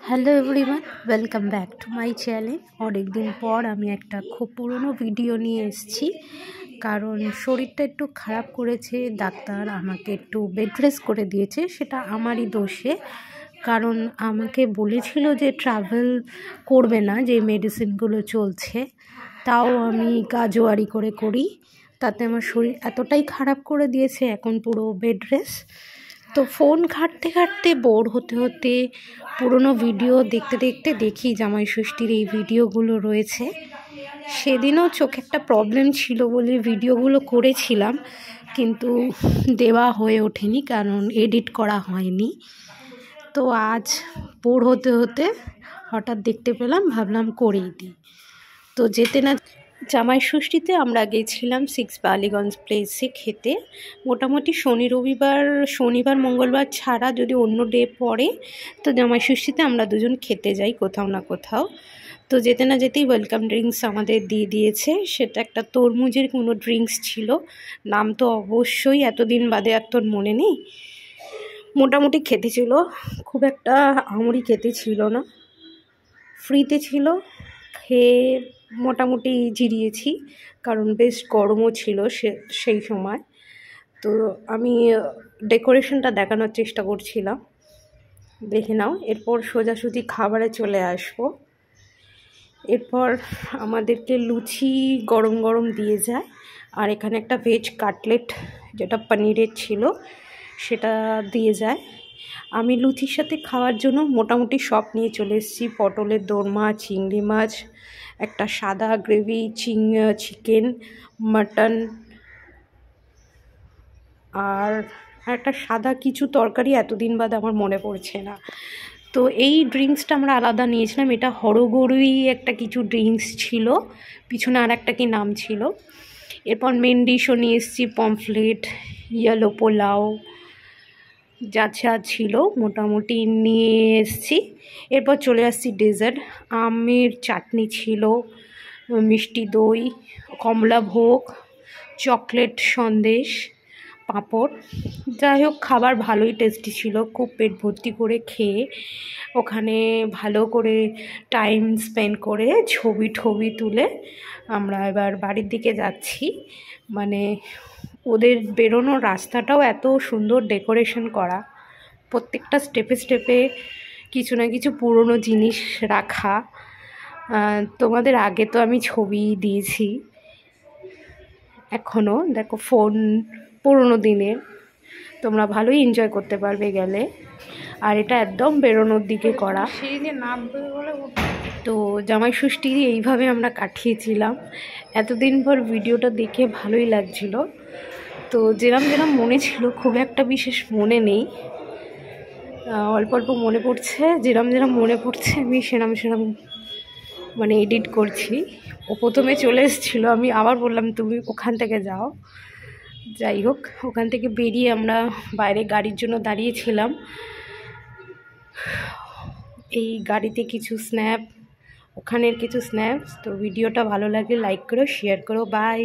Hello everyone, welcome back to my channel. অনেক দিন পর আমি একটা খুব পুরনো ভিডিও নিয়ে এসেছি, কারণ শরীরটা একটু খারাপ করেছে। ডাক্তার আমাকে একটু বেড রেস্ট করে দিয়েছে, সেটা আমারই দোষে। কারণ আমাকে বলেছিল যে ট্রাভেল করবে না, যে মেডিসিনগুলো চলছে, তাও আমি কাজওয়ারি করি। তাতে আমার শরীর এতটাই খারাপ করে দিয়েছে, এখন পুরো বেড রেস্ট। তো ফোন ঘাঁটতে বোর হতে পুরনো ভিডিও দেখতে দেখি জামাই ষষ্ঠীর এই ভিডিওগুলো রয়েছে। সেদিনও চোখে একটা প্রবলেম ছিল বলে ভিডিওগুলো করেছিলাম, কিন্তু দেওয়া হয়ে ওঠেনি, কারণ এডিট করা হয়নি। তো আজ বোর হতে হঠাৎ দেখতে পেলাম, ভাবলাম করেই দিই। তো যেতে না জামাই ষষ্ঠীতে আমরা গেছিলাম 6 বালিগঞ্জ প্লেসে খেতে। মোটামুটি শনিবার মঙ্গলবার ছাড়া যদি অন্য ডে পড়ে, তো জামাই ষষ্ঠীতে আমরা দুজন খেতে যাই কোথাও না কোথাও। তো যেতে না যেতেই ওয়েলকাম ড্রিঙ্কস আমাদের দিয়ে দিয়েছে। সেটা একটা তরমুজের কোনো ড্রিঙ্কস ছিল, নাম তো অবশ্যই এতদিন বাদে আর তোর মনে নেই। মোটামুটি খেতে ছিল, খুব একটা আমরি খেতে ছিল না, ফ্রিতে ছিল। খেয়ে মোটামুটি জিরিয়েছি, কারণ বেশ গরমও ছিল সেই সময়। তো আমি ডেকোরেশনটা দেখানোর চেষ্টা করছিলাম, দেখে নাও। এরপর সোজাসুজি খাবারে চলে আসবো। এরপর আমাদেরকে লুচি গরম দিয়ে যায়, আর এখানে একটা ভেজ কাটলেট, যেটা পনিরের ছিল, সেটা দিয়ে যায়। আমি লুচির সাথে খাওয়ার জন্য মোটামুটি সব নিয়ে চলে এসেছি। পটলের দোরমা, চিংড়ি মাছ, একটা সাদা গ্রেভি, চিকেন, মাটন, আর একটা সাদা কিছু তরকারি, এতদিন বাদে আমার মনে পড়ছে না। তো এই ড্রিঙ্কসটা আমরা আলাদা নিয়েছিলাম। এটা হরগৌরী একটা কিছু ড্রিঙ্কস ছিল, পিছনে আর একটা কি নাম ছিল। এরপর মেন ডিশও নিয়ে এসেছি, পমফ্লেট, ইয়েলো পোলাও, যা ছিল মোটামুটি নিয়ে এসেছি। এরপর চলে আসছি ডেজার্ট। আমের চাটনি ছিল, মিষ্টি দই, কমলা ভোগ, চকলেট সন্দেশ, পাঁপড়। যাই হোক, খাবার ভালোই টেস্টি ছিল। খুব পেট ভর্তি করে খেয়ে ওখানে ভালো করে টাইম স্পেন্ড করে ছবি তুলে আমরা এবার বাড়ির দিকে যাচ্ছি। মানে ওদের বেরোনোর রাস্তাটাও এত সুন্দর ডেকোরেশন করা, প্রত্যেকটা স্টেপে কিছু না কিছু পুরনো জিনিস রাখা। তোমাদের আগে তো আমি ছবি দিয়েছি, এখনও দেখো ফোন পুরনো দিনের, তোমরা ভালোই এনজয় করতে পারবে গেলে। আর এটা একদম বেরোনোর দিকে করা। সেই যে নামবে বলে, তো জামাই ষষ্ঠী এইভাবে আমরা কাটিয়েছিলাম। এতদিন পর ভিডিওটা দেখে ভালোই লাগছিল। তো যেরম মনে ছিল, খুব একটা বিশেষ মনে নেই, অল্প মনে পড়ছে। যেরম মনে পড়ছে আমি সেরম মানে এডিট করছি। ও প্রথমে চলে এসেছিলো, আমি আবার বললাম তুমি ওখান থেকে যাও। যাই হোক, ওখান থেকে বেরিয়ে আমরা বাইরে গাড়ির জন্য দাঁড়িয়েছিলাম। এই গাড়িতে কিছু ওখানের কিছু স্ন্যাপস। তো ভিডিওটা ভালো লাগলে লাইক করো, শেয়ার করো, বাই।